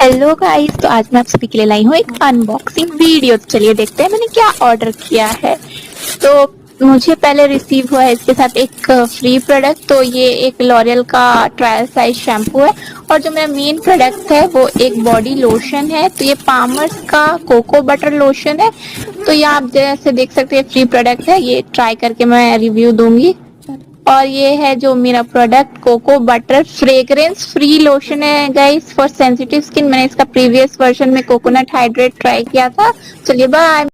Hello guys, तो आज मैं आप सभी के लिए लाई हूँ एक अनबॉक्सिंग वीडियो। तो चलिए देखते हैं मैंने क्या ऑर्डर किया है। तो मुझे पहले रिसीव हुआ है इसके साथ एक फ्री प्रोडक्ट। तो ये एक लॉरियल का ट्रायल साइज शैम्पू है, और जो मेरा मेन प्रोडक्ट है वो एक बॉडी लोशन है। तो ये पामर्स का कोको बटर लोशन है। तो ये आप जैसे देख सकते हैं फ्री प्रोडक्ट है, ये ट्राई करके मैं रिव्यू दूंगी। और ये है जो मेरा product cocoa butter fragrance free lotion है गाइस फॉर सेंसिटिव स्किन। मैंने इसका प्रीवियस वर्जन में कोकोनट हाइड्रेट ट्राई किया था। चलिए बाय।